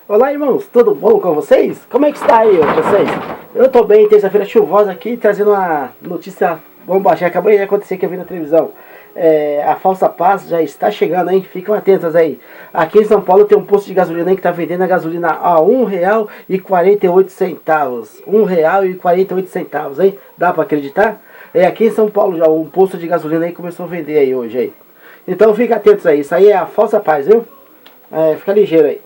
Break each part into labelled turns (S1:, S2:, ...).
S1: Olá, irmãos, tudo bom com vocês? Como é que está aí, vocês? Eu tô bem, terça-feira chuvosa aqui, trazendo uma notícia bombástica. Acabou de acontecer que eu vi na televisão. A falsa paz já está chegando, hein? Ficam atentos aí. Aqui em São Paulo tem um posto de gasolina aí que está vendendo a gasolina a R$ 1,48. R$ 1,48, hein? Dá para acreditar? Aqui em São Paulo já um posto de gasolina aí começou a vender aí hoje aí. Então fica atentos aí, isso aí é a falsa paz, viu? Fica ligeiro aí.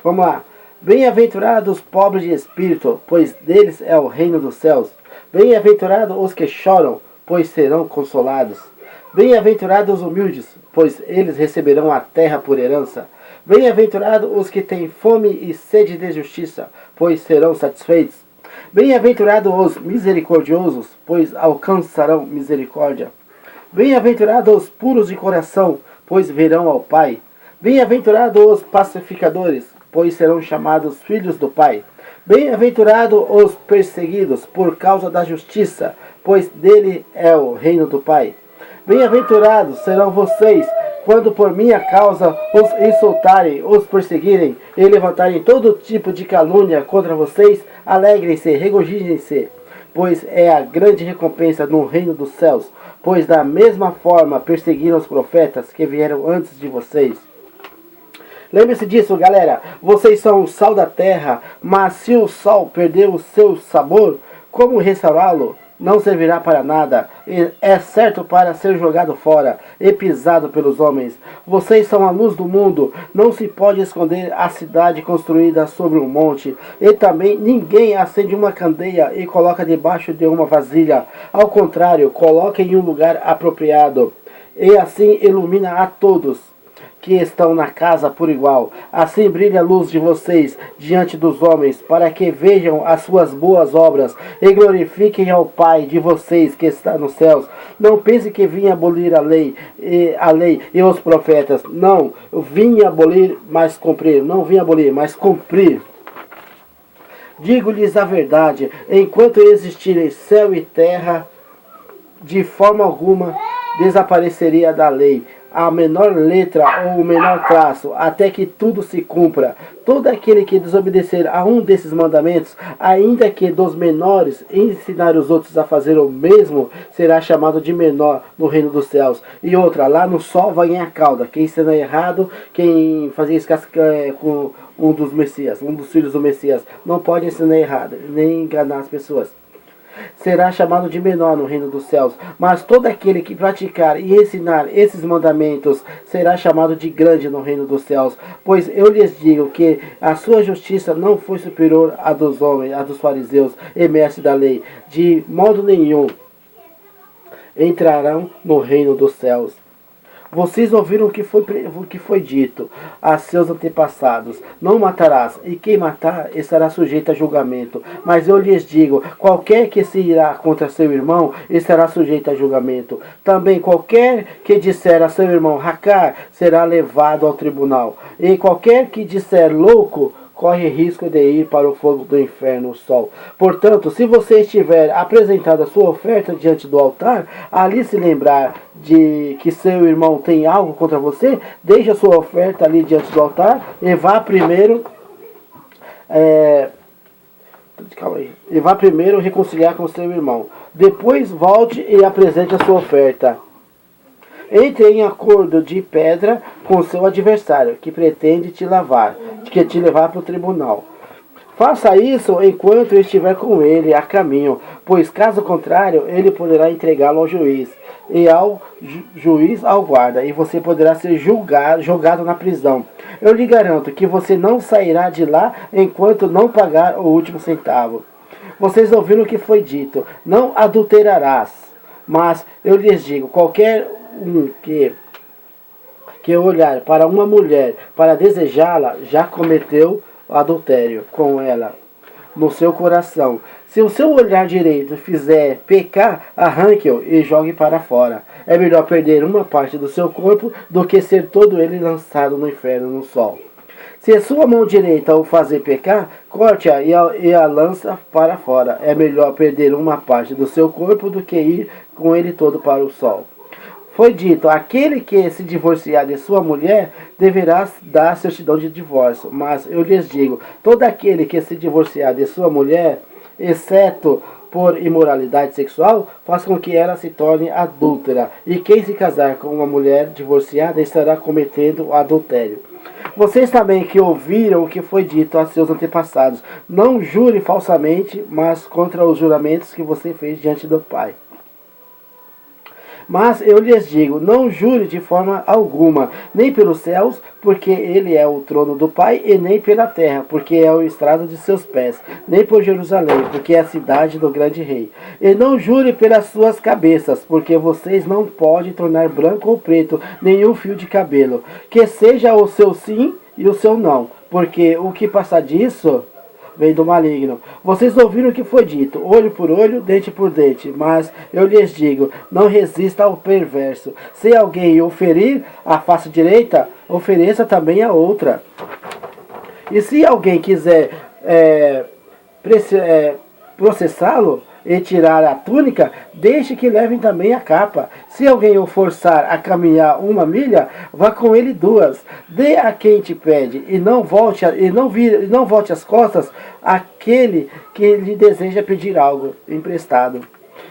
S1: Vamos lá. Bem-aventurados os pobres de espírito, pois deles é o reino dos céus. Bem-aventurados os que choram, pois serão consolados. Bem-aventurados os humildes, pois eles receberão a terra por herança. Bem-aventurados os que têm fome e sede de justiça, pois serão satisfeitos. Bem-aventurados os misericordiosos, pois alcançarão misericórdia. Bem-aventurados os puros de coração, pois verão ao Pai. Bem-aventurados os pacificadores, pois serão chamados filhos do Pai. Bem-aventurados os perseguidos por causa da justiça, pois dele é o reino do Pai. Bem-aventurados serão vocês, quando por minha causa os insultarem, os perseguirem e levantarem todo tipo de calúnia contra vocês. Alegrem-se, regozijem-se, pois é a grande recompensa no reino dos céus, pois da mesma forma perseguiram os profetas que vieram antes de vocês. Lembre-se disso, galera. Vocês são o sal da terra, mas se o sal perder o seu sabor, como restaurá-lo? Não servirá para nada. É certo para ser jogado fora e pisado pelos homens. Vocês são a luz do mundo. Não se pode esconder a cidade construída sobre um monte. E também ninguém acende uma candeia e coloca debaixo de uma vasilha. Ao contrário, coloca em um lugar apropriado. E assim ilumina a todos que estão na casa por igual. Assim brilha a luz de vocês diante dos homens, para que vejam as suas boas obras e glorifiquem ao Pai de vocês que está nos céus. Não pense que vim abolir a lei e os profetas. Não, eu vim abolir, mas cumprir. Não vim abolir, mas cumprir. Digo-lhes a verdade, enquanto existirem céu e terra, de forma alguma desapareceria da lei a menor letra ou o menor traço, até que tudo se cumpra. Todo aquele que desobedecer a um desses mandamentos, ainda que dos menores, ensinar os outros a fazer o mesmo, será chamado de menor no reino dos céus. E outra, lá no sol vai em a cauda. Quem ensina errado, quem fazia isso com um dos Messias, um dos filhos do Messias, não pode ensinar errado, nem enganar as pessoas. Será chamado de menor no reino dos céus, mas todo aquele que praticar e ensinar esses mandamentos será chamado de grande no reino dos céus. Pois eu lhes digo que a sua justiça não foi superior à dos homens, à dos fariseus e mestres da lei. De modo nenhum entrarão no reino dos céus. Vocês ouviram o que foi dito a seus antepassados: não matarás, e quem matar estará sujeito a julgamento. Mas eu lhes digo, qualquer que se irá contra seu irmão estará sujeito a julgamento. Também qualquer que disser a seu irmão racar será levado ao tribunal. E qualquer que disser louco corre risco de ir para o fogo do inferno, o sol. Portanto, se você estiver apresentado a sua oferta diante do altar, ali se lembrar de que seu irmão tem algo contra você, deixe a sua oferta ali diante do altar e vá primeiro reconciliar com seu irmão. Depois volte e apresente a sua oferta. Entre em acordo de pedra com seu adversário, que pretende te levar para o tribunal. Faça isso enquanto estiver com ele a caminho, pois caso contrário, ele poderá entregá-lo ao juiz, e ao juiz ao guarda, e você poderá ser jogado na prisão. Eu lhe garanto que você não sairá de lá enquanto não pagar o último centavo. Vocês ouviram o que foi dito: não adulterarás. Mas eu lhes digo, qualquer que olhar para uma mulher para desejá-la, já cometeu adultério com ela no seu coração. Se o seu olhar direito fizer pecar, arranque-o e jogue para fora. É melhor perder uma parte do seu corpo do que ser todo ele lançado no inferno, no sol. Se a sua mão direita o fazer pecar, corte-a e a lança para fora. É melhor perder uma parte do seu corpo do que ir com ele todo para o sol. Foi dito, aquele que se divorciar de sua mulher deverá dar certidão de divórcio. Mas eu lhes digo, todo aquele que se divorciar de sua mulher, exceto por imoralidade sexual, faz com que ela se torne adúltera. E quem se casar com uma mulher divorciada estará cometendo adultério. Vocês também que ouviram o que foi dito a seus antepassados, não jure falsamente, mas contra os juramentos que você fez diante do Pai. Mas eu lhes digo, não jure de forma alguma, nem pelos céus, porque ele é o trono do Pai, e nem pela terra, porque é o estrado de seus pés, nem por Jerusalém, porque é a cidade do grande rei. E não jure pelas suas cabeças, porque vocês não podem tornar branco ou preto nenhum fio de cabelo, que seja o seu sim e o seu não, porque o que passa disso vem do maligno. Vocês ouviram o que foi dito, olho por olho, dente por dente, mas eu lhes digo, não resista ao perverso. Se alguém o ferir a face direita, ofereça também a outra. E se alguém quiser processá-lo e tirar a túnica, deixe que levem também a capa. Se alguém o forçar a caminhar 1 milha, vá com ele 2. Dê a quem te pede, e não volte as costas àquele que lhe deseja pedir algo emprestado.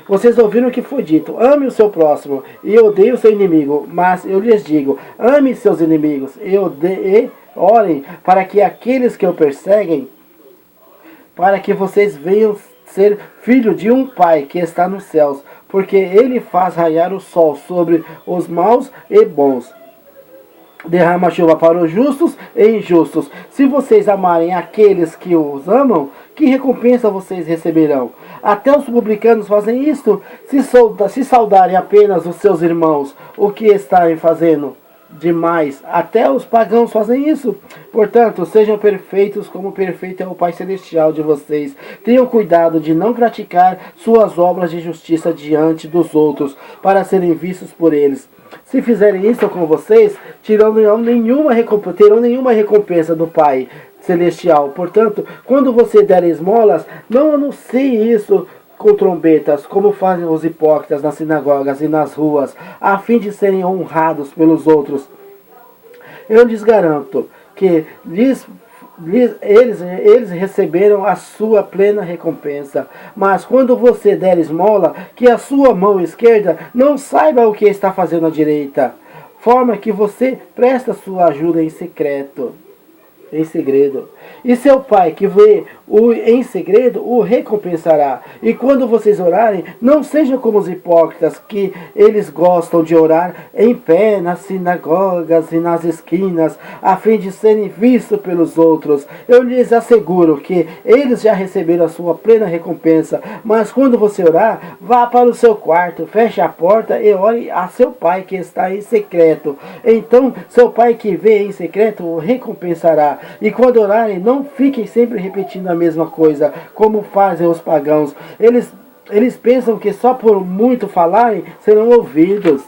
S1: Vocês ouviram o que foi dito, ame o seu próximo e odeie o seu inimigo. Mas eu lhes digo, ame seus inimigos e orem para que aqueles que o perseguem, para que vocês venham ser filho de um Pai que está nos céus, porque ele faz raiar o sol sobre os maus e bons, derrama chuva para os justos e injustos. Se vocês amarem aqueles que os amam, que recompensa vocês receberão? Até os publicanos fazem isto. Se saudarem apenas os seus irmãos, o que estarem fazendo demais? Até os pagãos fazem isso. Portanto, sejam perfeitos como perfeito é o Pai Celestial de vocês. Tenham cuidado de não praticar suas obras de justiça diante dos outros, para serem vistos por eles. Se fizerem isso com vocês, terão nenhuma recompensa do Pai Celestial. Portanto, quando você der esmolas, não anuncie isso com trombetas, como fazem os hipócritas nas sinagogas e nas ruas, a fim de serem honrados pelos outros. Eu lhes garanto que eles receberam a sua plena recompensa. Mas quando você der esmola, que a sua mão esquerda não saiba o que está fazendo a direita, forma que você presta sua ajuda em segredo. E seu Pai que vê em segredo o recompensará. E quando vocês orarem, não sejam como os hipócritas, que eles gostam de orar em pé nas sinagogas e nas esquinas, a fim de serem vistos pelos outros. Eu lhes asseguro que eles já receberam a sua plena recompensa. Mas quando você orar, vá para o seu quarto, feche a porta e ore a seu Pai que está em secreto. Então seu Pai que vê em secreto o recompensará. E quando orarem, não fiquem sempre repetindo a mesma coisa, como fazem os pagãos. Eles pensam que só por muito falarem serão ouvidos.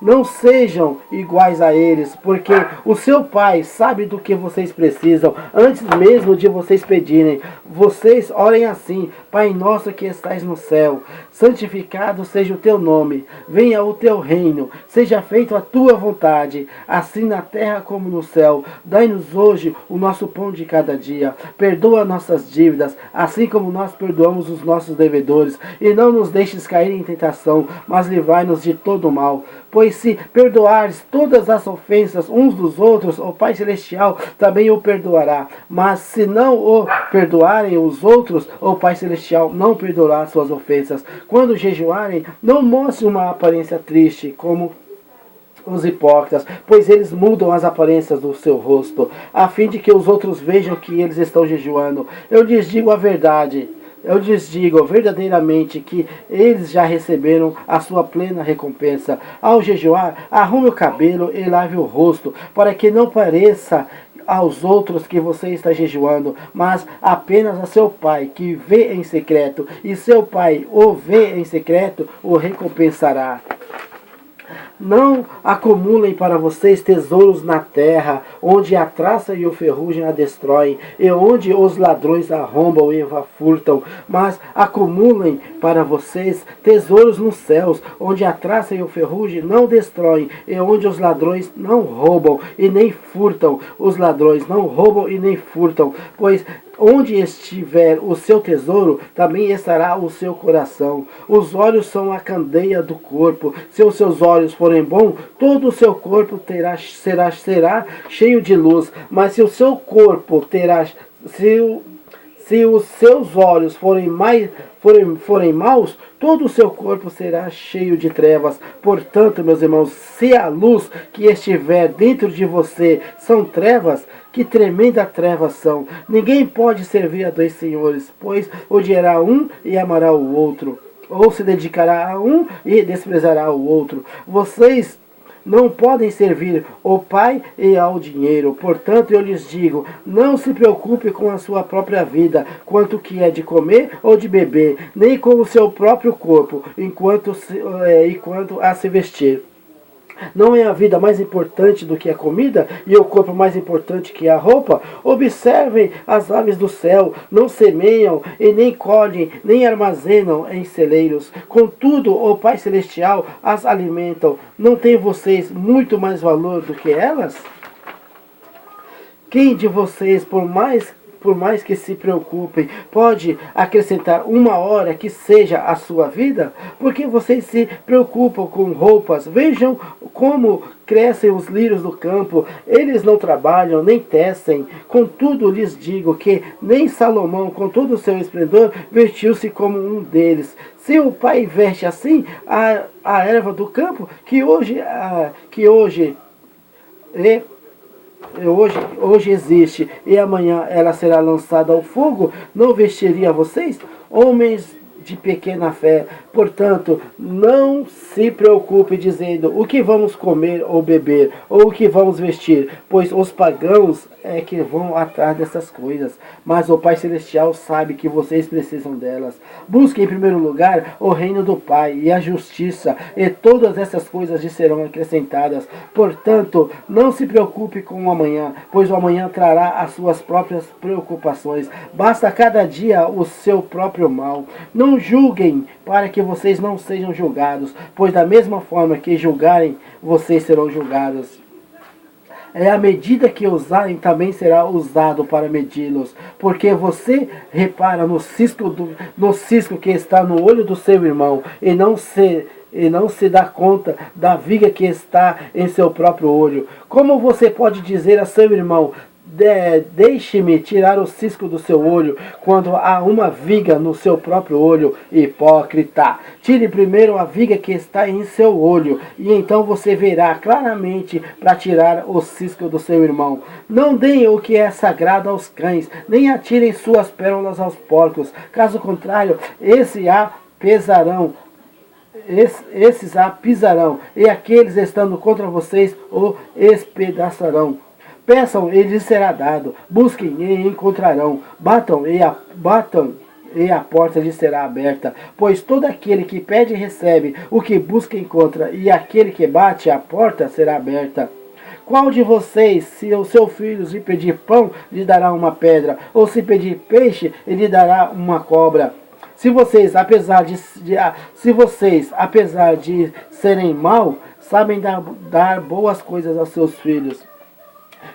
S1: Não sejam iguais a eles, porque o seu Pai sabe do que vocês precisam, antes mesmo de vocês pedirem. Vocês orem assim: Pai nosso que estais no céu, santificado seja o teu nome, venha o teu reino, seja feita a tua vontade, assim na terra como no céu. Dai-nos hoje o nosso pão de cada dia, perdoa nossas dívidas, assim como nós perdoamos os nossos devedores, e não nos deixes cair em tentação, mas livrai-nos de todo o mal. Pois se perdoares todas as ofensas uns dos outros, o Pai Celestial também o perdoará. Mas se não o perdoarem os outros, o Pai Celestial não perdoará suas ofensas. Quando jejuarem, não mostrem uma aparência triste, como os hipócritas, pois eles mudam as aparências do seu rosto, a fim de que os outros vejam que eles estão jejuando. Eu lhes digo a verdade. Eu lhes digo verdadeiramente que eles já receberam a sua plena recompensa. Ao jejuar, arrume o cabelo e lave o rosto, para que não pareça aos outros que você está jejuando, mas apenas a seu Pai que vê em secreto, e seu Pai o vê em secreto, o recompensará. Não acumulem para vocês tesouros na terra, onde a traça e o ferrugem a destroem, e onde os ladrões arrombam e furtam. Mas acumulem para vocês tesouros nos céus, onde a traça e o ferrugem não destroem, e onde os ladrões não roubam e nem furtam. Os ladrões não roubam e nem furtam, pois onde estiver o seu tesouro, também estará o seu coração. Os olhos são a candeia do corpo. Se os seus olhos forem bons, todo o seu corpo será cheio de luz. Mas se o seu corpo terá, se os seus olhos forem maus, todo o seu corpo será cheio de trevas. Portanto, meus irmãos, se a luz que estiver dentro de você são trevas, que tremenda trevas são. Ninguém pode servir a dois senhores, pois odiará um e amará o outro, ou se dedicará a um e desprezará o outro. Vocês não podem servir ao Pai e ao dinheiro. Portanto, eu lhes digo, não se preocupe com a sua própria vida, quanto que é de comer ou de beber, nem com o seu próprio corpo, enquanto a se vestir. Não é a vida mais importante do que a comida, e o corpo mais importante que a roupa? Observem as aves do céu, não semeiam, e nem colhem, nem armazenam em celeiros. Contudo, o Pai Celestial as alimentam. Não tem vocês muito mais valor do que elas? Quem de vocês, por mais que se preocupem, pode acrescentar uma hora que seja a sua vida? Porque vocês se preocupam com roupas. Vejam como crescem os lírios do campo. Eles não trabalham, nem tecem. Contudo, lhes digo que nem Salomão, com todo o seu esplendor, vestiu-se como um deles. Se o Pai veste assim a erva do campo, que hoje existe e amanhã ela será lançada ao fogo, não vestiria vocês, homens de pequena fé? Portanto, não se preocupe dizendo o que vamos comer ou beber, ou o que vamos vestir, pois os pagãos é que vão atrás dessas coisas, mas o Pai Celestial sabe que vocês precisam delas. Busquem em primeiro lugar o reino do Pai e a justiça, e todas essas coisas lhe serão acrescentadas. Portanto, não se preocupe com o amanhã, pois o amanhã trará as suas próprias preocupações. Basta cada dia o seu próprio mal. Não julguem para que vocês não sejam julgados, pois da mesma forma que julgarem, vocês serão julgados. É a medida que usarem também será usado para medi-los. Porque você repara no cisco que está no olho do seu irmão, e não se dá conta da viga que está em seu próprio olho. Como você pode dizer a seu irmão, deixe-me tirar o cisco do seu olho, quando há uma viga no seu próprio olho? Hipócrita! Tire primeiro a viga que está em seu olho, e então você verá claramente para tirar o cisco do seu irmão. Não deem o que é sagrado aos cães, nem atirem suas pérolas aos porcos. Caso contrário, esses a pisarão, e aqueles estando contra vocês o espedaçarão. Peçam e lhes será dado, busquem e encontrarão, batam e a porta lhes será aberta. Pois todo aquele que pede recebe, o que busca encontra, e aquele que bate a porta será aberta. Qual de vocês, se o seu filho lhe pedir pão, lhe dará uma pedra, ou se pedir peixe, ele lhe dará uma cobra? Se vocês, apesar de serem maus, sabem dar boas coisas aos seus filhos,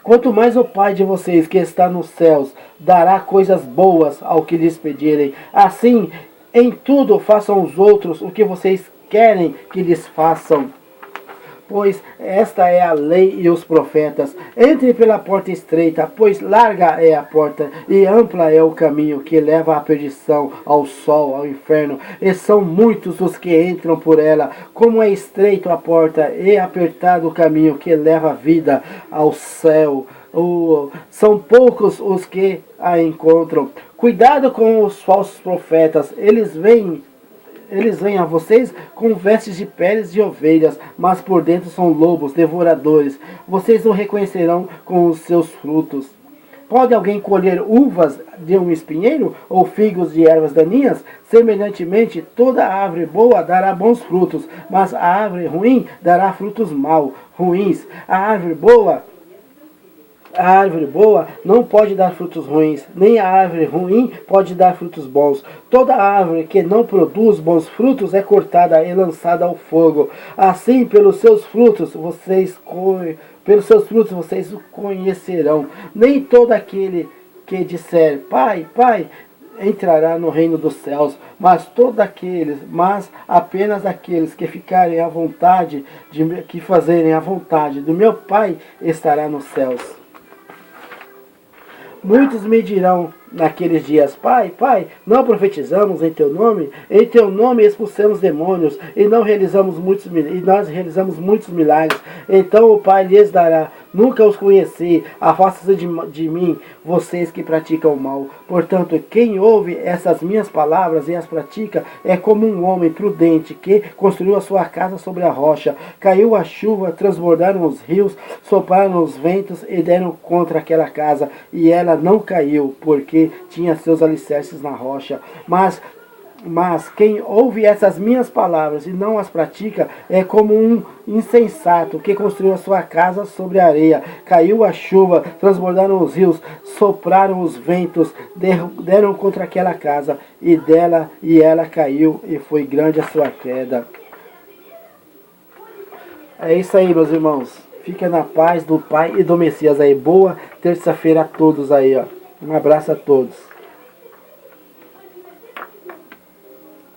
S1: quanto mais o Pai de vocês que está nos céus dará coisas boas ao que lhes pedirem. Assim, em tudo façam os outros o que vocês querem que lhes façam. Pois esta é a lei e os profetas. Entre pela porta estreita, pois larga é a porta e ampla é o caminho que leva à perdição, ao sol, ao inferno. E são muitos os que entram por ela. Como é estreito a porta e apertado o caminho que leva a vida, ao céu. São poucos os que a encontram. Cuidado com os falsos profetas. Eles vêm a vocês com vestes de peles de ovelhas, mas por dentro são lobos devoradores. Vocês o reconhecerão com os seus frutos. Pode alguém colher uvas de um espinheiro ou figos de ervas daninhas? Semelhantemente, toda árvore boa dará bons frutos, mas a árvore ruim dará frutos ruins. A árvore boa não pode dar frutos ruins, nem a árvore ruim pode dar frutos bons. Toda árvore que não produz bons frutos é cortada e lançada ao fogo. Assim, pelos seus frutos vocês o conhecerão. Nem todo aquele que disser, Pai, Pai, entrará no reino dos céus, mas apenas aqueles que ficarem à vontade, que fazerem a vontade do meu Pai, estará nos céus. Muitos me dirão naqueles dias, Pai, Pai, não profetizamos em teu nome? Em teu nome expulsamos demônios e nós realizamos muitos milagres. Então o Pai lhes dará, nunca os conheci, afasta-se de mim, vocês que praticam o mal. Portanto, quem ouve essas minhas palavras e as pratica é como um homem prudente que construiu a sua casa sobre a rocha. Caiu a chuva, transbordaram os rios, sopraram os ventos e deram contra aquela casa, e ela não caiu, porque tinha seus alicerces na rocha. Mas quem ouve essas minhas palavras e não as pratica é como um insensato que construiu a sua casa sobre a areia. Caiu a chuva, transbordaram os rios, sopraram os ventos, deram contra aquela casa, e ela caiu, e foi grande a sua queda. É isso aí, meus irmãos. Fica na paz do Pai e do Messias aí. Boa terça-feira a todos aí, ó. Um abraço a todos.